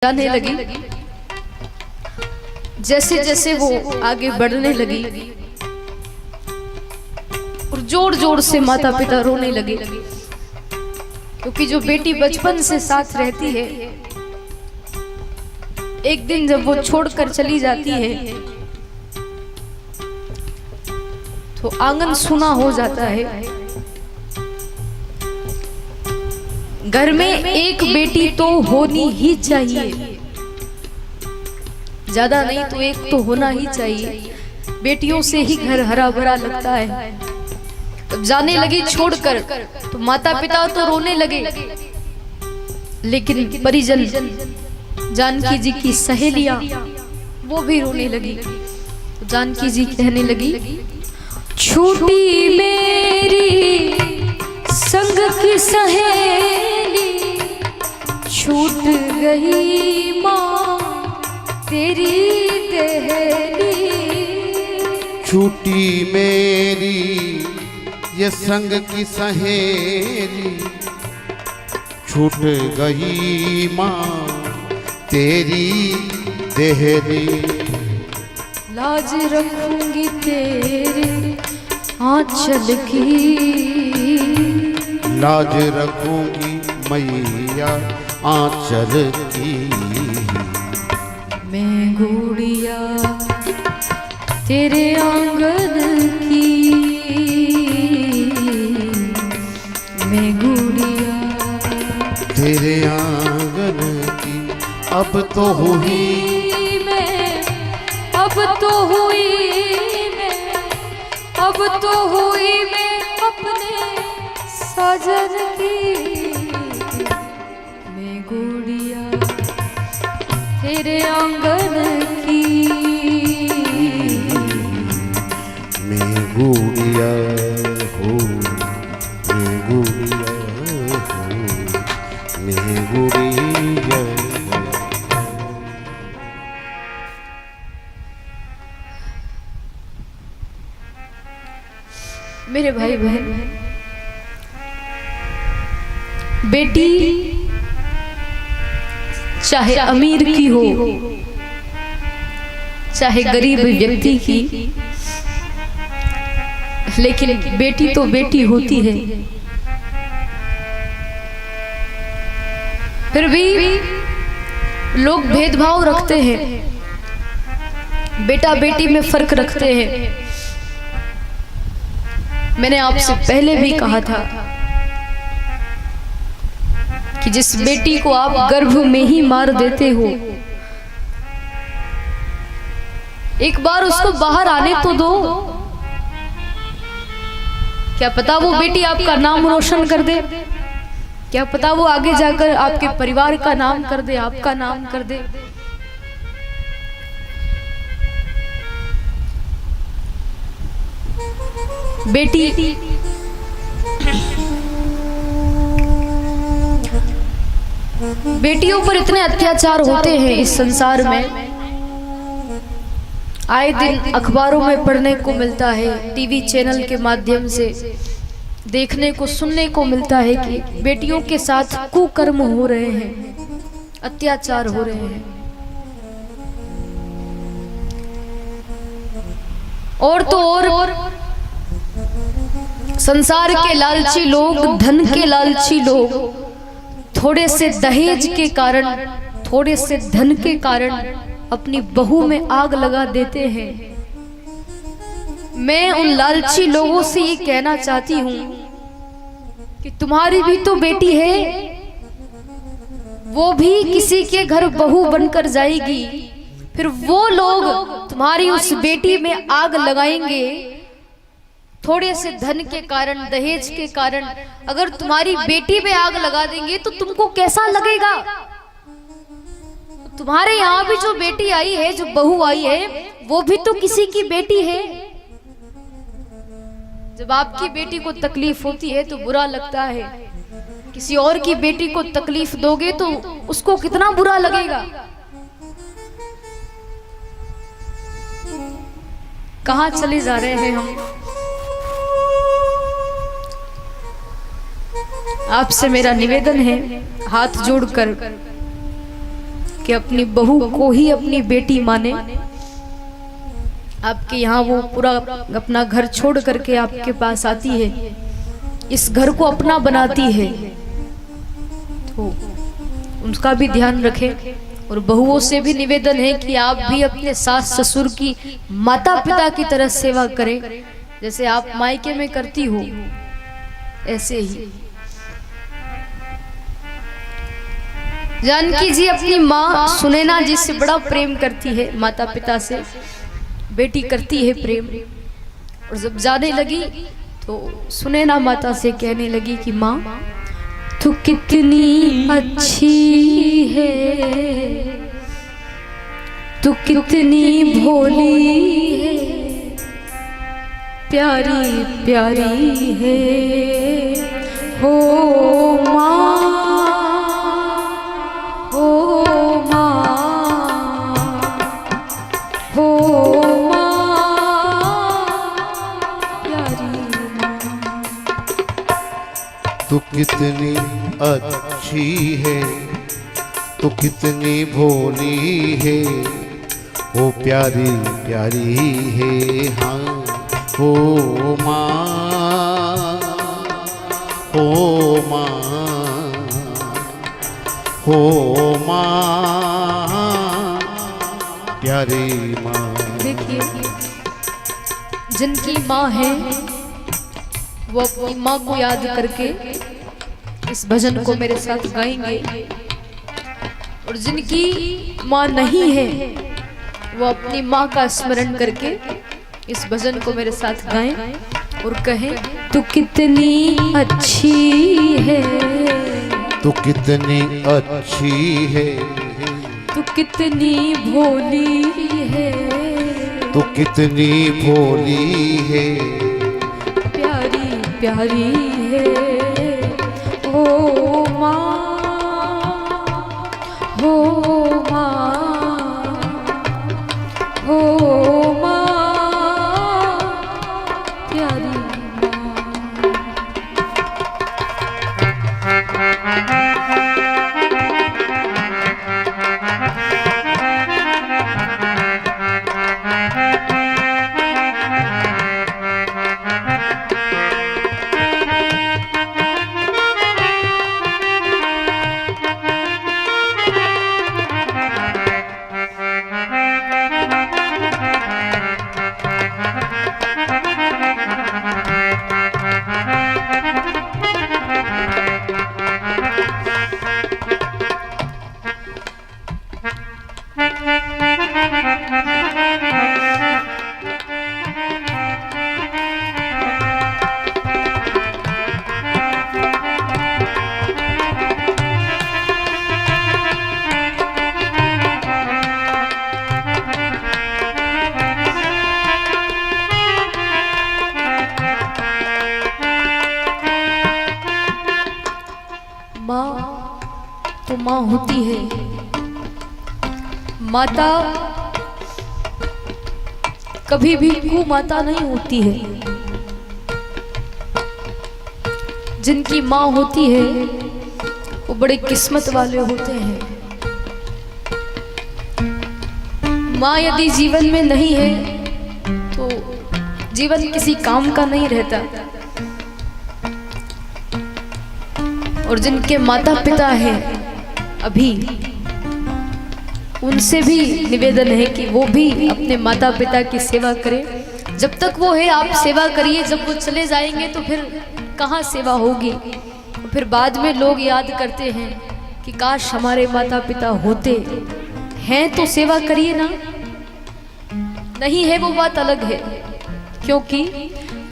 जाने लगी। जैसे जैसे वो आगे बढ़ने लगी और जोर जोर से माता पिता रोने लगे, क्योंकि जो बेटी बचपन से साथ रहती है, एक दिन जब वो छोड़कर चली जाती है तो आंगन सूना हो जाता है। घर में एक बेटी तो होनी ही चाहिए, ज्यादा नहीं तो एक तो होना ही चाहिए। बेटियों से ही घर हरा भरा लगता है। तब जाने लगी छोड़कर तो माता पिता तो रोने लगे, लेकिन परिजन जानकी जी की सहेलियां वो भी रोने लगी। तो जानकी जी कहने लगी, छूटी मेरी संग की सहेली, छूट गई माँ तेरी दहली। छूटी मेरी ये संग की सहेली, छूट गई माँ तेरी दहली। लाज रखूंगी तेरे आंचल की, लाज रखूंगी मैया आंचल की। मैं गुड़िया तेरे आंगन की, मैं गुड़िया तेरे आंगन की। अब तो हुई मैं, अब तो हुई मैं, अब तो हुई मैं अपने साजन की। मैं गुड़िया तेरे आंगन की, मैं गुड़िया हूँ, मैं गुड़िया हूँ, मैं गुड़िया। मेरे भाई बहन, बेटी चाहे अमीर की हो, चाहे गरीब व्यक्ति की, लेकिन बेटी तो बेटी होती है। फिर भी लोग भेदभाव रखते हैं, बेटा बेटी में फर्क रखते हैं। मैंने आपसे पहले भी कहा था कि जिस बेटी को आप गर्भ में ही मार देते हो, एक बार उसको बाहर आने तो दो। क्या पता वो बेटी आपका नाम रोशन कर दे, क्या पता वो आगे जाकर आपके परिवार का नाम कर दे, आपका नाम कर दे। बेटी बेटियों पर इतने अत्याचार होते हैं इस संसार में, आए दिन अखबारों में पढ़ने को मिलता है, टीवी चैनल के माध्यम से देखने को सुनने को मिलता है कि बेटियों के साथ कुकर्म हो रहे हैं, अत्याचार हो रहे हैं। और तो और संसार के लालची लोग, धन के लालची लोग, थोड़े से दहेज के कारण, थोड़े से धन के कारण अपनी बहू में आग लगा देते हैं। मैं उन लालची लोगों से ये कहना चाहती हूँ कि तुम्हारी भी तो बेटी है, वो भी किसी के घर बहू बनकर जाएगी। फिर वो लोग तुम्हारी उस बेटी में आग लगाएंगे थोड़े से धन के कारण, दहेज के कारण। अगर तुम्हारी बेटी पे आग लगा देंगे तो तुमको कैसा लगेगा? तुम्हारे यहाँ भी जो बेटी आई है, जो बहू आई है, वो भी तो किसी की बेटी है। जब आपकी बेटी को तकलीफ होती है तो बुरा लगता है, किसी और की बेटी को तकलीफ दोगे तो उसको कितना बुरा लगेगा। कहाँ चले जा रहे हैं हम? आपसे मेरा निवेदन है, हाथ जोड़कर कि अपनी बहू को ही अपनी बेटी माने। आपके यहाँ वो पूरा अपना घर छोड़ करके आपके पास आती है, इस घर को अपना बनाती है, तो उनका भी ध्यान रखें। और बहुओं से भी निवेदन है कि आप भी अपने सास ससुर की माता पिता की तरह सेवा करें, जैसे आप मायके में करती हो ऐसे ही। जानकी जी अपनी माँ सुनैना जी से बड़ा प्रेम करती है, माता पिता से बेटी करती है प्रेम। और जब जाने लगी तो सुनैना माता से कहने लगी कि माँ तू कितनी अच्छी है, तू कितनी भोली है, प्यारी प्यारी है हो माँ, हो माँ, हो तू कितनी अच्छी है, तू कितनी भोली है, वो प्यारी प्यारी है हाँ हो माँ, हो माँ, हो माँ, प्यारी माँ। देखिए जिनकी माँ है वो अपनी माँ को याद करके इस भजन को मेरे साथ गाएंगे, और जिनकी माँ नहीं है वो अपनी माँ का स्मरण करके इस भजन को मेरे साथ गाएं और कहें तू कितनी अच्छी है, तू कितनी अच्छी है, तू कितनी भोली है, तू कितनी भोली है, प्यारी प्यारी है ओ माँ, हो माँ, हो माँ, प्यारी माँ तो माँ होती है, माता कभी भी कुमाता नहीं होती है। जिनकी माँ होती है वो बड़े किस्मत वाले होते हैं। माँ यदि जीवन में नहीं है तो जीवन किसी काम का नहीं रहता। और जिनके माता पिता हैं अभी, उनसे भी निवेदन है कि वो भी अपने माता पिता की सेवा करें। जब तक वो है आप सेवा करिए, जब वो चले जाएंगे तो फिर कहाँ सेवा होगी। तो फिर बाद में लोग याद करते हैं कि काश हमारे माता पिता होते हैं, तो सेवा करिए ना। नहीं है वो बात अलग है, क्योंकि